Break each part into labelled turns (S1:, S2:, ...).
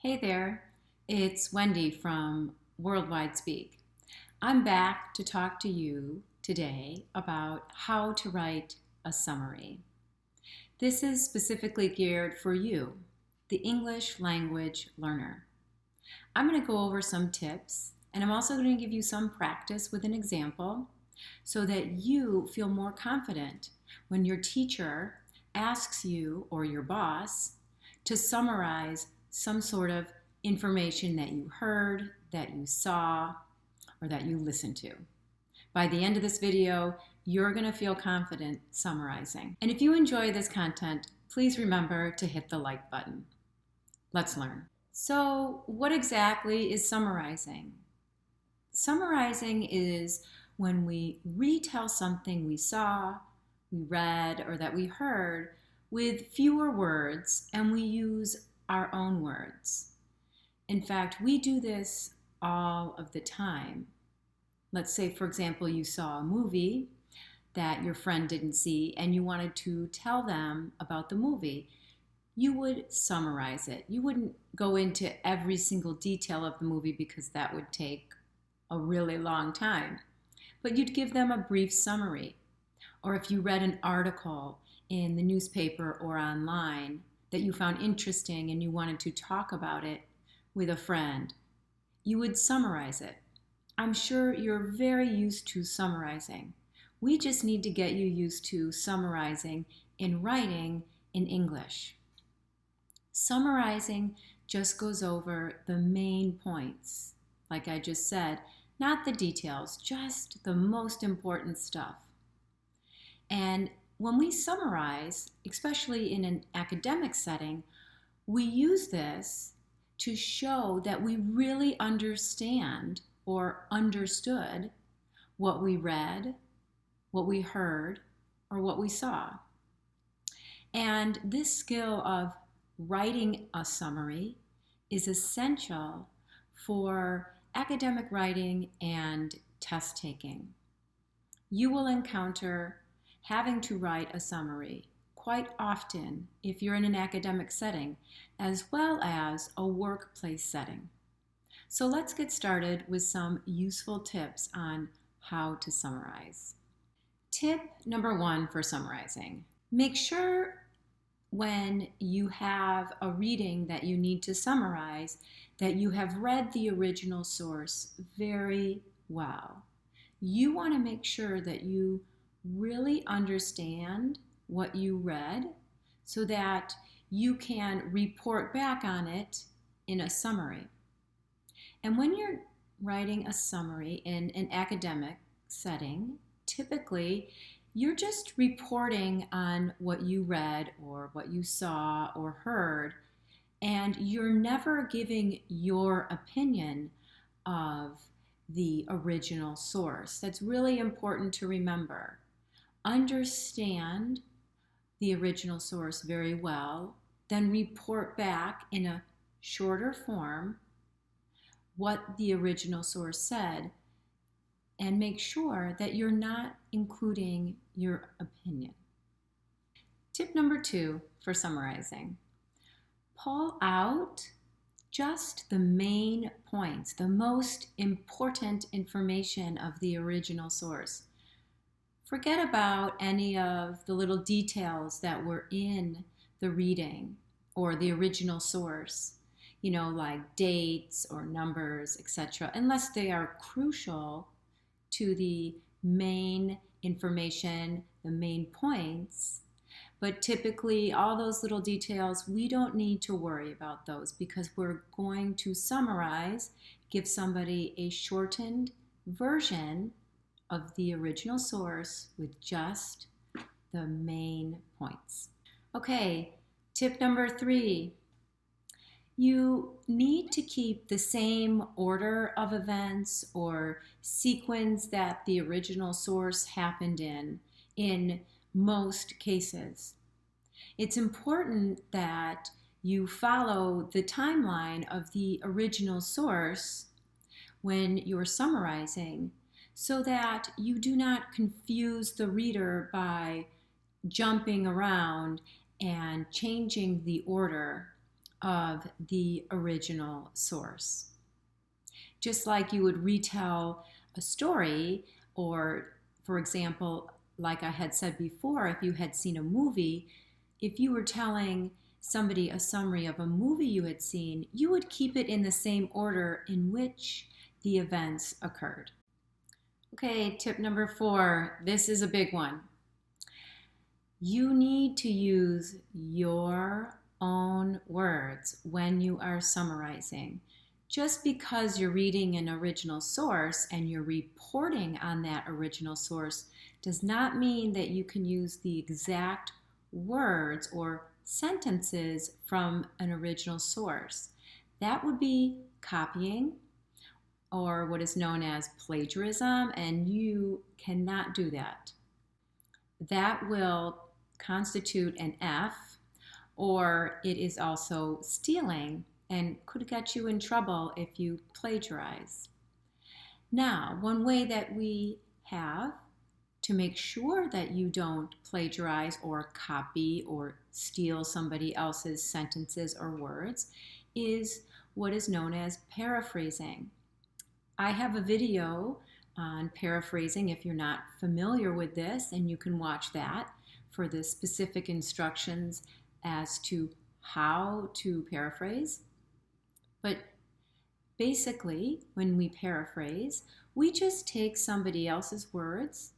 S1: Hey there, it's Wendy from Worldwide Speak. I'm back to talk to you today about how to write a summary. This is specifically geared for you, the English language learner. I'm going to go over some tips, and I'm also going to give you some practice with an example so that you feel more confident when your teacher asks you or your boss to summarize some sort of information that you heard, that you saw, or that you listened to. By the end of this video, you're going to feel confident summarizing. And if you enjoy this content, please remember to hit the like button. Let's learn. So, what exactly is summarizing? Summarizing is when we retell something we saw, we read, or that we heard with fewer words, and we use our own words. In fact, we do this all of the time. Let's say, for example, you saw a movie that your friend didn't see and you wanted to tell them about the movie. You would summarize it. You wouldn't go into every single detail of the movie because that would take a really long time. But you'd give them a brief summary. Or if you read an article in the newspaper or online that you found interesting and you wanted to talk about it with a friend, you would summarize it. I'm sure you're very used to summarizing. We just need to get you used to summarizing in writing in English. Summarizing just goes over the main points, like I just said, not the details, just the most important stuff. And when we summarize, especially in an academic setting, we use this to show that we really understand or understood what we read, what we heard, or what we saw. And this skill of writing a summary is essential for academic writing and test taking. You will encounter having to write a summary quite often if you're in an academic setting, as well as a workplace setting. So let's get started with some useful tips on how to summarize. Tip number 1 for summarizing. Make sure when you have a reading that you need to summarize that you have read the original source very well. You want to make sure that you really understand what you read so that you can report back on it in a summary. And when you're writing a summary in an academic setting, typically you're just reporting on what you read or what you saw or heard, and you're never giving your opinion of the original source. That's really important to remember. Understand the original source very well, then report back in a shorter form what the original source said, and make sure that you're not including your opinion. Tip number 2 for summarizing. Pull out just the main points, the most important information of the original source. Forget about any of the little details that were in the reading or the original source, like dates or numbers, etc., unless they are crucial to the main information, the main points. But typically, all those little details, we don't need to worry about those because we're going to summarize, give somebody a shortened version of the original source with just the main points. Okay, tip number 3. You need to keep the same order of events or sequence that the original source happened in most cases. It's important that you follow the timeline of the original source when you're summarizing so that you do not confuse the reader by jumping around and changing the order of the original source. Just like you would retell a story, or, for example, like I had said before, if you had seen a movie, if you were telling somebody a summary of a movie you had seen, you would keep it in the same order in which the events occurred. Okay, tip number 4. This is a big one. You need to use your own words when you are summarizing. Just because you're reading an original source and you're reporting on that original source does not mean that you can use the exact words or sentences from an original source. That would be copying, or what is known as plagiarism, and you cannot do that. That will constitute an F, or it is also stealing and could get you in trouble if you plagiarize. Now, one way that we have to make sure that you don't plagiarize or copy or steal somebody else's sentences or words is what is known as paraphrasing. I have a video on paraphrasing if you're not familiar with this, and you can watch that for the specific instructions as to how to paraphrase. But basically, when we paraphrase, we just take somebody else's words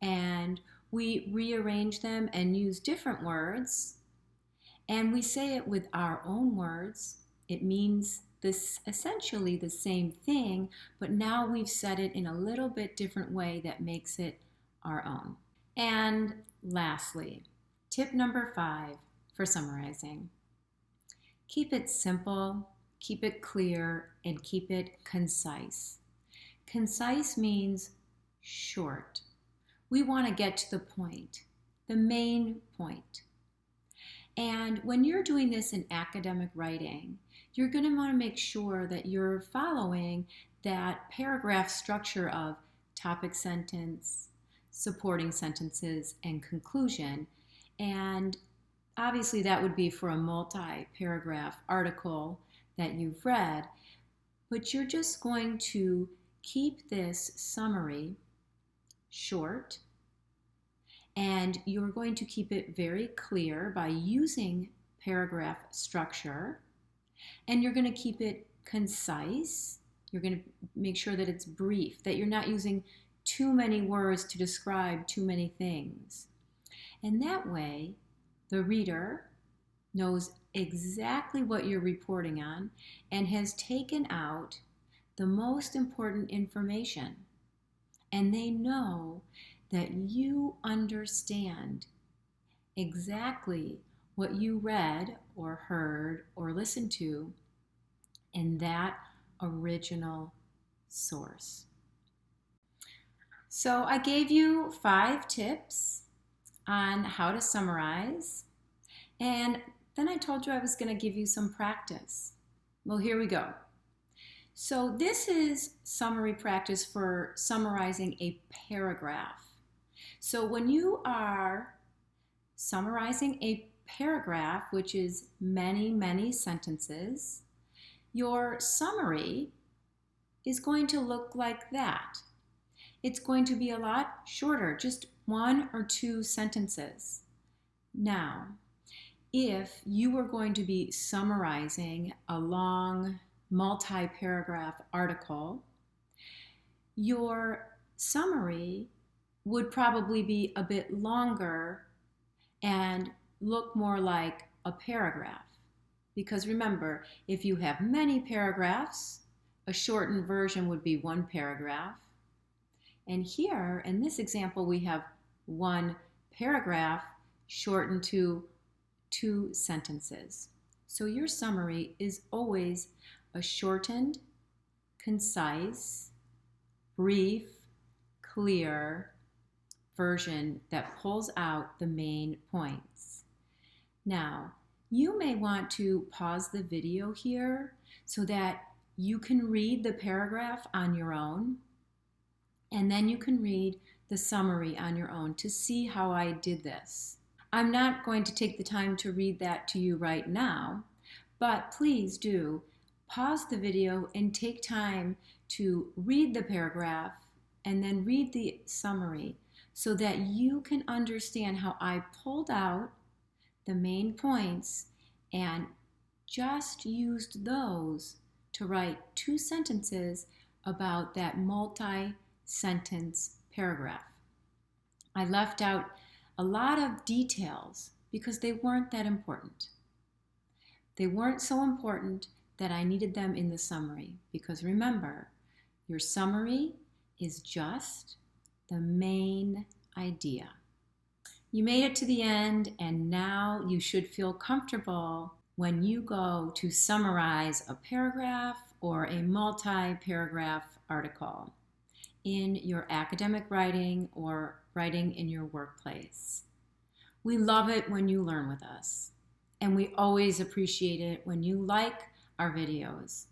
S1: and we rearrange them and use different words, and we say it with our own words. It means this essentially the same thing, but now we've said it in a little bit different way that makes it our own. And lastly, tip number 5 for summarizing. Keep it simple, keep it clear, and keep it concise. Concise means short. We want to get to the point, the main point. And when you're doing this in academic writing, you're going to want to make sure that you're following that paragraph structure of topic sentence, supporting sentences, and conclusion. And obviously that would be for a multi-paragraph article that you've read, but you're just going to keep this summary short, and you're going to keep it very clear by using paragraph structure, and you're going to keep it concise. You're going to make sure that it's brief, that you're not using too many words to describe too many things. And that way, the reader knows exactly what you're reporting on and has taken out the most important information. And they know that you understand exactly what you read or heard or listened to in that original source. So I gave you 5 tips on how to summarize, and then I told you I was going to give you some practice. Well, here we go. So this is summary practice for summarizing a paragraph. So when you are summarizing a paragraph, which is many, many sentences, your summary is going to look like that. It's going to be a lot shorter, just 1 or 2 sentences. Now, if you were going to be summarizing a long multi-paragraph article, your summary would probably be a bit longer and look more like a paragraph. Because remember, if you have many paragraphs, a shortened version would be 1 paragraph. And here, in this example, we have 1 paragraph shortened to 2 sentences. So your summary is always a shortened, concise, brief, clear version that pulls out the main points. Now, you may want to pause the video here so that you can read the paragraph on your own, and then you can read the summary on your own to see how I did this. I'm not going to take the time to read that to you right now, But please do pause the video and take time to read the paragraph and then read the summary so that you can understand how I pulled out the main points and just used those to write 2 sentences about that multi-sentence paragraph. I left out a lot of details because they weren't that important. They weren't so important that I needed them in the summary, because remember, your summary is just the main idea. You made it to the end, and now you should feel comfortable when you go to summarize a paragraph or a multi-paragraph article in your academic writing or writing in your workplace. We love it when you learn with us, and we always appreciate it when you like our videos.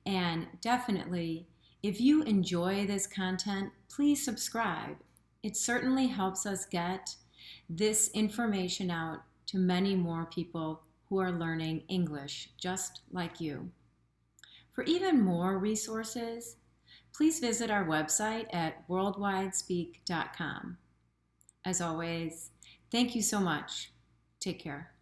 S1: And definitely, if you enjoy this content, please subscribe. It certainly helps us get this information out to many more people who are learning English just like you. For even more resources, please visit our website at worldwidespeak.com. As always, thank you so much. Take care.